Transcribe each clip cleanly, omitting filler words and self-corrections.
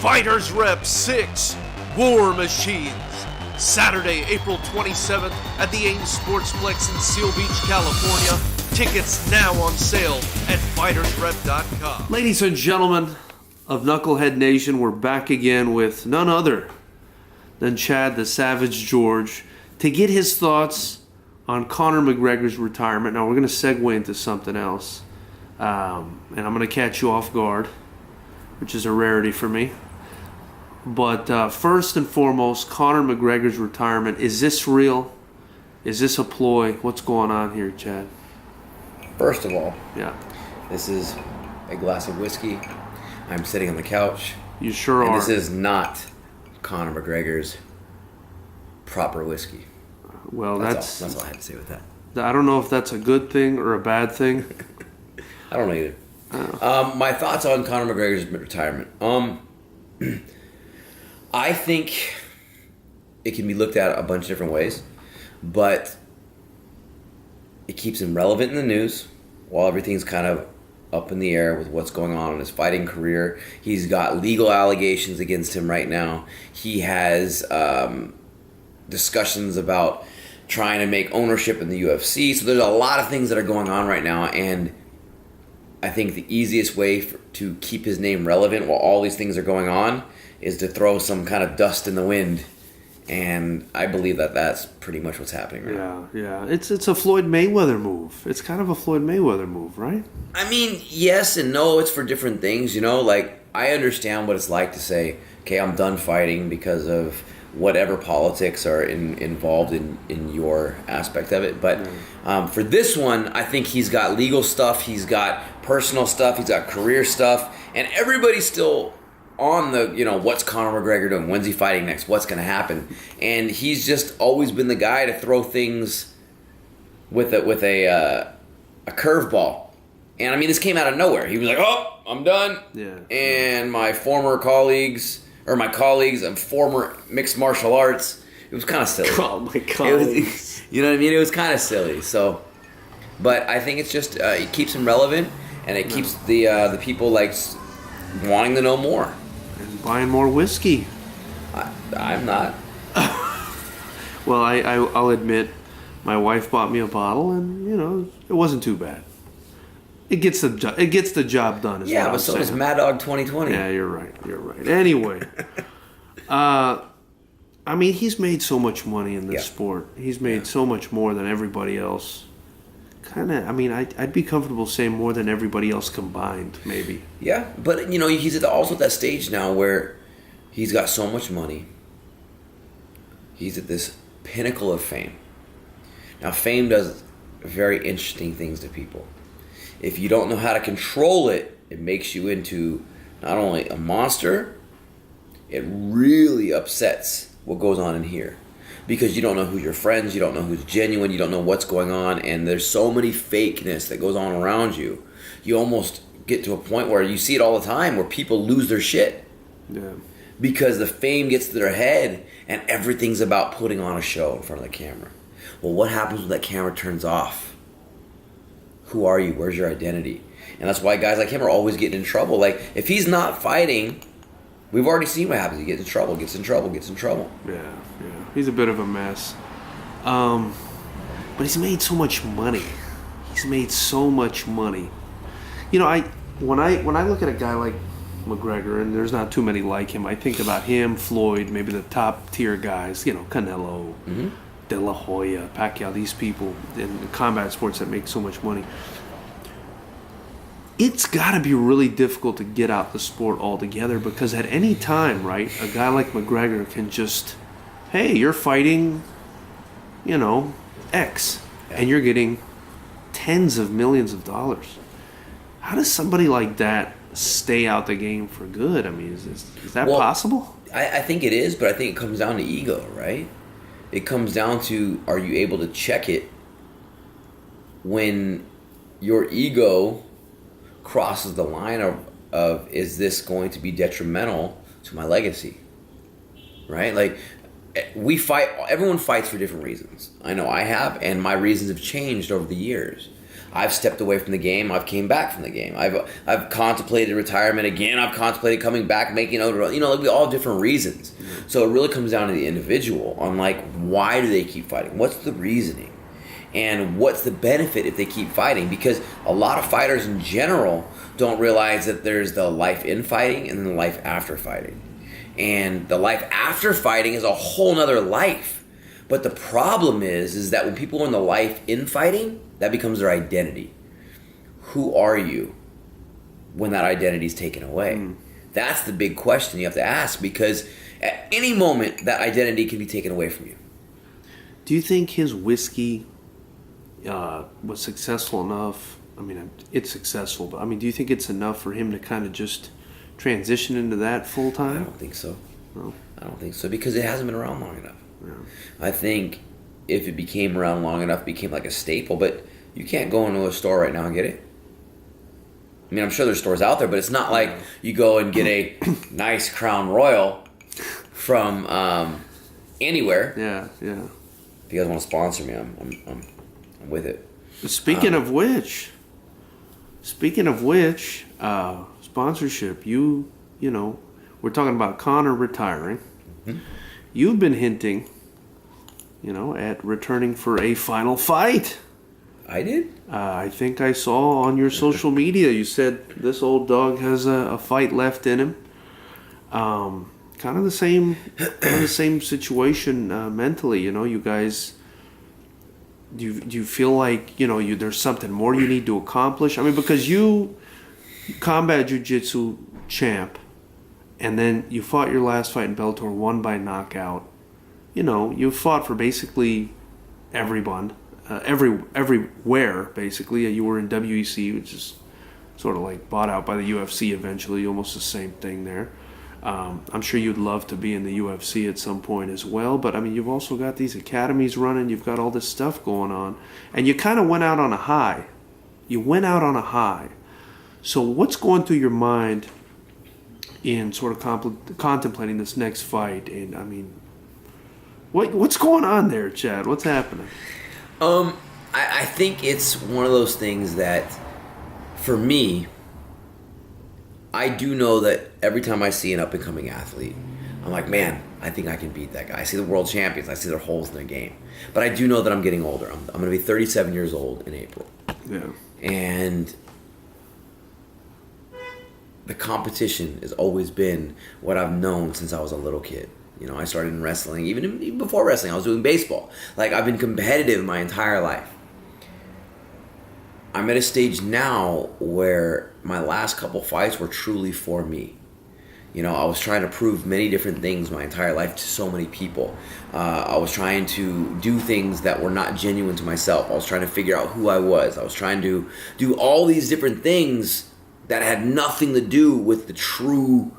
Fighters Rep 6 War Machines. Saturday, April 27th at the Ames Sportsplex in Seal Beach, California. Tickets now on sale at fightersrep.com. Ladies and gentlemen of Knucklehead Nation, we're back again with none other than Chad the Savage George to get his thoughts on Conor McGregor's retirement. Now, we're going to segue into something else, and I'm going to catch you off guard, which is a rarity for me. But first and foremost, Conor McGregor's retirement. Is this real? Is this a ploy? What's going on here, Chad? First of all, yeah, this is a glass of whiskey. I'm sitting on the couch. You sure are. And this is not Conor McGregor's proper whiskey. Well, that's all I have to say with that. I don't know if that's a good thing or a bad thing. I don't know either. My thoughts on Conor McGregor's retirement. I think it can be looked at a bunch of different ways, but it keeps him relevant in the news while everything's kind of up in the air with what's going on in his fighting career. He's got legal allegations against him right now. He has discussions about trying to make ownership in the UFC. So there's a lot of things that are going on right now, and I think the easiest way to keep his name relevant while all these things are going on is to throw some kind of dust in the wind, and I believe that that's pretty much what's happening right now. Yeah. It's a Floyd Mayweather move. It's kind of a Floyd Mayweather move, right? I mean, yes and no. It's for different things, you know? Like, I understand what it's like to say, okay, I'm done fighting because of whatever politics are involved in your aspect of it. But for this one, I think he's got legal stuff, he's got personal stuff, he's got career stuff, and everybody's still on the, what's Conor McGregor doing? When's he fighting next? What's going to happen? And he's just always been the guy to throw things with a curveball. And I mean, this came out of nowhere. He was like, "Oh, I'm done." Yeah. And my colleagues and former mixed martial arts, it was kind of silly. Oh, my colleagues. You know what I mean? It was kind of silly. So, but I think it's just it keeps him relevant, and it keeps the people like wanting to know more. And buying more whiskey. I'm not. Well, I'll admit, my wife bought me a bottle, and it wasn't too bad. It gets the job done. Yeah, but so does Mad Dog 2020. Yeah, you're right. Anyway, I mean, he's made so much money in this sport. He's made so much more than everybody else. I'd be comfortable saying more than everybody else combined, maybe. Yeah, but he's also at that stage now where he's got so much money. He's at this pinnacle of fame. Now, fame does very interesting things to people. If you don't know how to control it, it makes you into not only a monster, it really upsets what goes on in here. Because you don't know who's your friends, you don't know who's genuine, you don't know what's going on, and there's so many fakeness that goes on around you. You almost get to a point where you see it all the time, where people lose their shit. Yeah. Because the fame gets to their head, and everything's about putting on a show in front of the camera. Well, what happens when that camera turns off? Who are you? Where's your identity? And that's why guys like him are always getting in trouble. Like, if he's not fighting, we've already seen what happens. He gets in trouble. Yeah. He's a bit of a mess. But he's made so much money. When I look at a guy like McGregor, and there's not too many like him, I think about him, Floyd, maybe the top tier guys, Canelo, De La Hoya, Pacquiao, these people in combat sports that make so much money. It's got to be really difficult to get out the sport altogether, because at any time, right, a guy like McGregor can just, hey, you're fighting, X, and you're getting tens of millions of dollars. How does somebody like that stay out the game for good? I mean, is that possible? I think it is, but I think it comes down to ego, right? It comes down to, are you able to check it when your ego crosses the line of is this going to be detrimental to my legacy, right? Like, we fight, everyone fights for different reasons. I know I have, and my reasons have changed over the years. I've stepped away from the game. I've came back from the game. I've contemplated retirement again. I've contemplated coming back, making other, like we all have different reasons. Mm-hmm. So it really comes down to the individual on like, why do they keep fighting? What's the reasoning? And what's the benefit if they keep fighting? Because a lot of fighters in general don't realize that there's the life in fighting and then the life after fighting. And the life after fighting is a whole nother life. But the problem is that when people are in the life in fighting, that becomes their identity. Who are you when that identity is taken away? That's the big question you have to ask, because at any moment that identity can be taken away from you. Do you think his whiskey was successful enough? I mean, it's successful, but I mean, do you think it's enough for him to kind of just transition into that full time? I don't think so. No? I don't think so, because it hasn't been around long enough. Yeah. I think if it became around long enough, it became like a staple, but you can't go into a store right now and get it. I mean, I'm sure there's stores out there, but it's not like you go and get a nice Crown Royal from anywhere. Yeah. If you guys want to sponsor me, I'm with it. Speaking of which, sponsorship. You know, we're talking about Conor retiring. Mm-hmm. You've been hinting, at returning for a final fight. I did? I think I saw on your social media you said this old dog has a fight left in him. Kind of the same situation mentally. You guys. Do you feel like there's something more you need to accomplish? I mean, because you combat jiu-jitsu champ, and then you fought your last fight in Bellator, won by knockout. You fought for basically everyone. Everywhere, basically. You were in WEC, which is sort of like bought out by the UFC eventually, almost the same thing there. I'm sure you'd love to be in the UFC at some point as well, but I mean, you've also got these academies running, you've got all this stuff going on, and you kind of went out on a high. So what's going through your mind in sort of contemplating this next fight? And I mean, what's going on there, Chad? What's happening? I think it's one of those things that, for me, I do know that every time I see an up-and-coming athlete, I'm like, man, I think I can beat that guy. I see the world champions. I see their holes in their game. But I do know that I'm getting older. I'm going to be 37 years old in April. Yeah. And the competition has always been what I've known since I was a little kid. I started in wrestling. Even before wrestling, I was doing baseball. Like, I've been competitive my entire life. I'm at a stage now where my last couple fights were truly for me. I was trying to prove many different things my entire life to so many people. I was trying to do things that were not genuine to myself. I was trying to figure out who I was. I was trying to do all these different things that had nothing to do with the true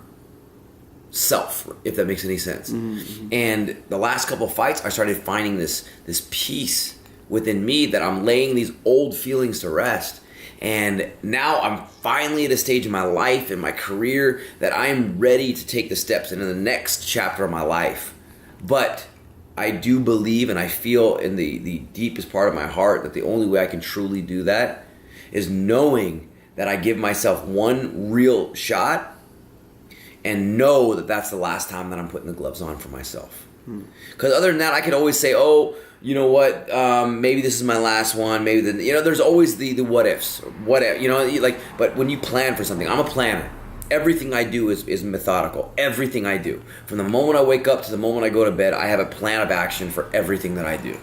self, if that makes any sense. Mm-hmm. And the last couple fights, I started finding this peace within me that I'm laying these old feelings to rest. And now I'm finally at a stage in my life, in my career, that I'm ready to take the steps into the next chapter of my life. But I do believe, and I feel in the deepest part of my heart, that the only way I can truly do that is knowing that I give myself one real shot and know that that's the last time that I'm putting the gloves on for myself. Because other than that, I could always say, oh, you know what, maybe this is my last one, maybe there's always the what ifs, but when you plan for something, I'm a planner. Everything I do is methodical. Everything I do. From the moment I wake up to the moment I go to bed, I have a plan of action for everything that I do.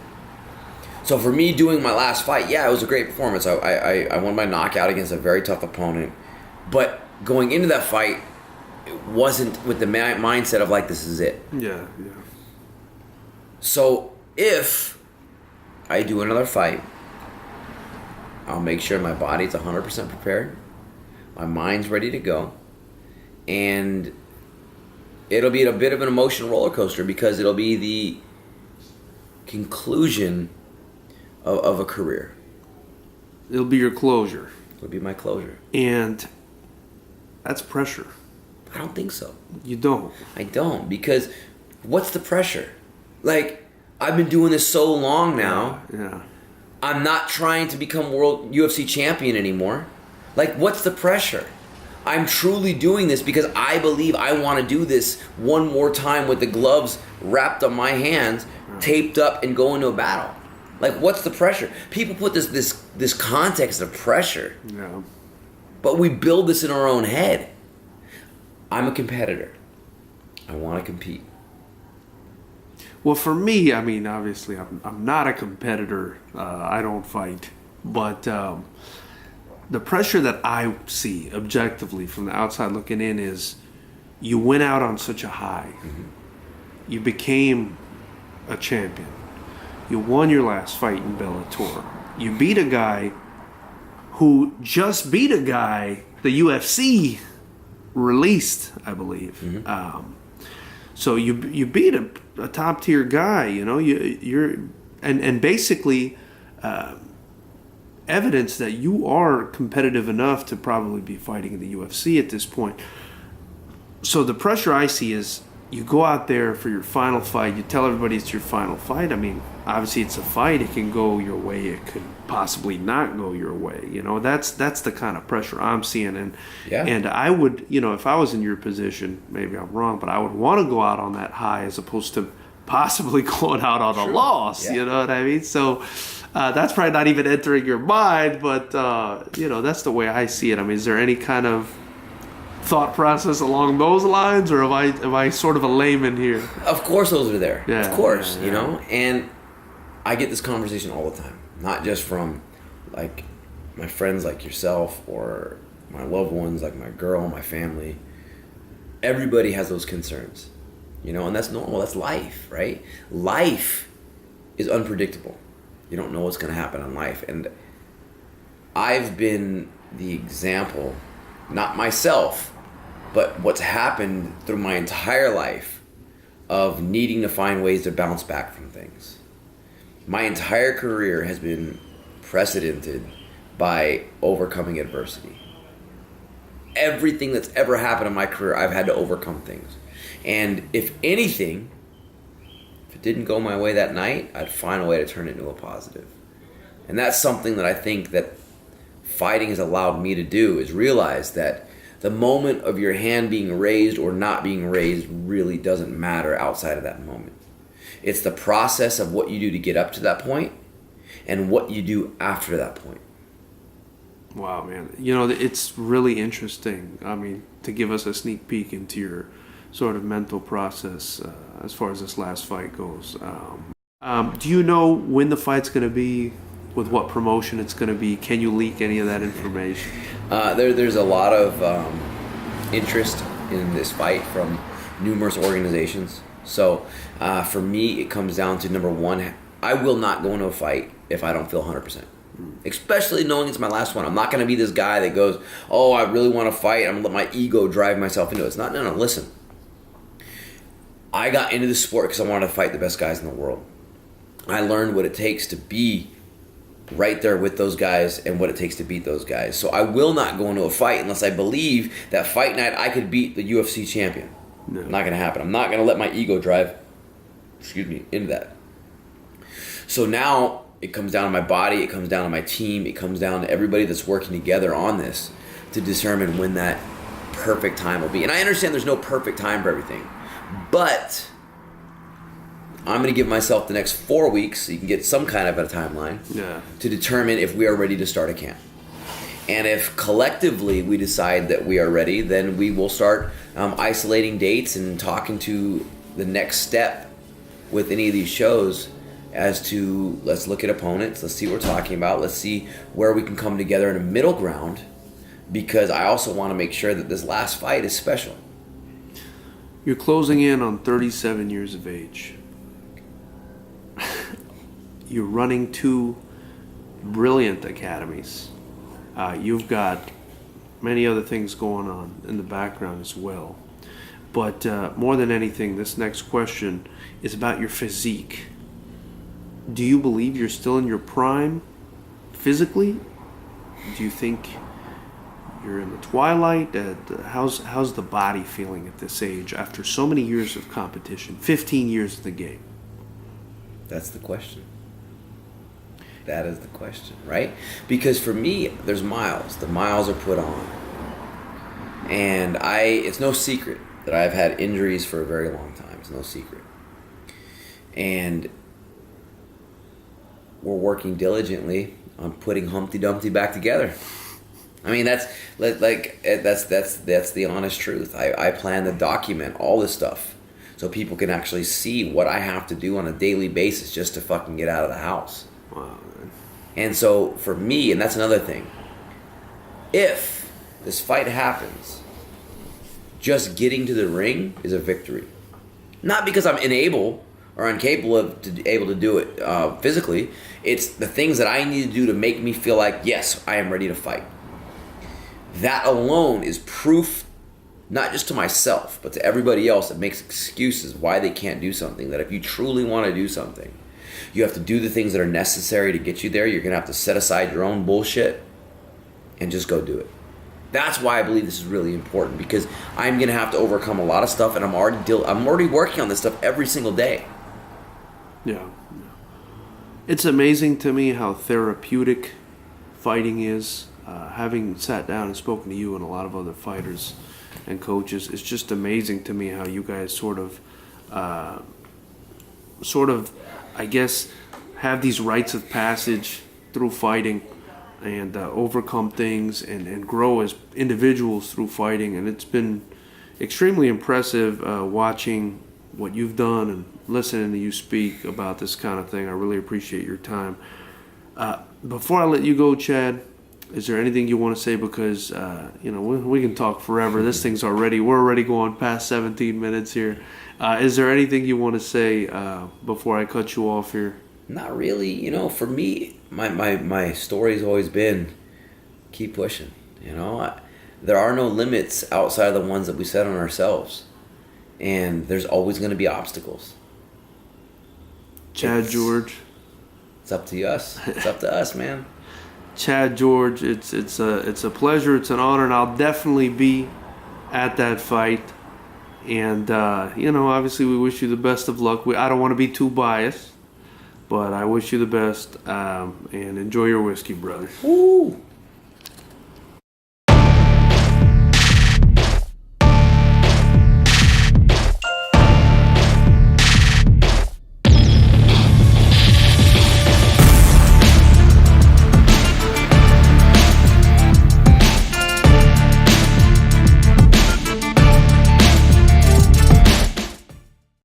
So for me, doing my last fight, yeah, it was a great performance. I won by knockout against a very tough opponent. But going into that fight, it wasn't with the mindset of like, this is it. Yeah. So if I do another fight, I'll make sure my body's 100% prepared, my mind's ready to go, and it'll be a bit of an emotional roller coaster because it'll be the conclusion of a career. It'll be your closure. It'll be my closure. And that's pressure. I don't think so. You don't? I don't, because what's the pressure? Like, I've been doing this so long now. Yeah. I'm not trying to become world UFC champion anymore. Like, what's the pressure? I'm truly doing this because I believe I want to do this one more time with the gloves wrapped on my hands, taped up, and go into a battle. Like, what's the pressure? People put this context of pressure. Yeah. But we build this in our own head. I'm a competitor. I want to compete. Well, for me, I mean, obviously, I'm not a competitor. I don't fight. But the pressure that I see objectively from the outside looking in is you went out on such a high. Mm-hmm. You became a champion. You won your last fight in Bellator. You beat a guy who just beat a guy the UFC released, I believe. Mm-hmm. So you beat a top tier guy, you know. You're basically evidence that you are competitive enough to probably be fighting in the UFC at this point. So the pressure I see is you go out there for your final fight. You tell everybody it's your final fight. I mean, obviously it's a fight. It can go your way. It could possibly not go your way. You know, that's the kind of pressure I'm seeing. And I would, you know, if I was in your position, maybe I'm wrong, but I would want to go out on that high as opposed to possibly going out on a loss. Yeah. You know what I mean? So that's probably not even entering your mind, but, you know, that's the way I see it. I mean, is there any kind of thought process along those lines, or am I sort of a layman here? Of course those are there. Yeah, of course, yeah. You know, and I get this conversation all the time, not just from like my friends like yourself or my loved ones like my girl, my family. Everybody has those concerns, you know, and that's normal. That's life, right? Life is unpredictable. You don't know what's going to happen in life, and I've been the example, not myself, but what's happened through my entire life of needing to find ways to bounce back from things. My entire career has been precedented by overcoming adversity. Everything that's ever happened in my career, I've had to overcome things. And if anything, if it didn't go my way that night, I'd find a way to turn it into a positive. And that's something that I think that fighting has allowed me to do, is realize that the moment of your hand being raised or not being raised really doesn't matter outside of that moment. It's the process of what you do to get up to that point and what you do after that point. Wow, man. You know, it's really interesting. I mean, to give us a sneak peek into your sort of mental process as far as this last fight goes. Do you know when the fight's going to be? With what promotion it's going to be? Can you leak any of that information? There's a lot of interest in this fight from numerous organizations. So for me, it comes down to, number one, I will not go into a fight if I don't feel 100%. Especially knowing it's my last one. I'm not going to be this guy that goes, oh, I really want to fight. I'm going to let my ego drive myself into it. It's not, no, listen. I got into this sport because I wanted to fight the best guys in the world. I learned what it takes to be right there with those guys and what it takes to beat those guys. So I will not go into a fight unless I believe that fight night I could beat the UFC champion. No. Not going to happen. I'm not going to let my ego drive, into that. So now it comes down to my body, it comes down to my team, it comes down to everybody that's working together on this to determine when that perfect time will be. And I understand there's no perfect time for everything, but I'm going to give myself the next 4 weeks, so you can get some kind of a timeline, to determine if we are ready to start a camp. And if collectively we decide that we are ready, then we will start isolating dates and talking to the next step with any of these shows as to, let's look at opponents, let's see what we're talking about, let's see where we can come together in a middle ground, because I also want to make sure that this last fight is special. You're closing in on 37 years of age. You're running 2 brilliant academies. You've got many other things going on in the background as well. But more than anything, this next question is about your physique. Do you believe you're still in your prime physically? Do you think you're in the twilight? How's the body feeling at this age after so many years of competition, 15 years in the game? That's the question. That is the question, right? Because for me, there's miles. The miles are put on. And it's no secret that I've had injuries for a very long time. It's no secret. And we're working diligently on putting Humpty Dumpty back together. I mean, that's the honest truth. I plan to document all this stuff so people can actually see what I have to do on a daily basis just to fucking get out of the house. Wow, man. And so for me, and that's another thing, if this fight happens, just getting to the ring is a victory. Not because I'm unable or incapable of able to do it physically. It's the things that I need to do to make me feel like, yes, I am ready to fight. That alone is proof, not just to myself, but to everybody else that makes excuses why they can't do something. That if you truly want to do something, you have to do the things that are necessary to get you there. You're going to have to set aside your own bullshit and just go do it. That's why I believe this is really important, because I'm going to have to overcome a lot of stuff, and I'm already working on this stuff every single day. Yeah. It's amazing to me how therapeutic fighting is. Having sat down and spoken to you and a lot of other fighters and coaches, it's just amazing to me how you guys sort of, I guess, have these rites of passage through fighting and overcome things and grow as individuals through fighting. And it's been extremely impressive watching what you've done and listening to you speak about this kind of thing. I really appreciate your time. Before I let you go, Chad, is there anything you want to say? Because, we can talk forever. This we're already going past 17 minutes here. Is there anything you want to say before I cut you off here? Not really. For me, my story's always been keep pushing. There are no limits outside of the ones that we set on ourselves. And there's always going to be obstacles. Chad George. It's up to us. It's up to us, man. Chad George, it's a pleasure, it's an honor, and I'll definitely be at that fight. And obviously we wish you the best of luck. I don't want to be too biased, but I wish you the best. And enjoy your whiskey, brother. Woo!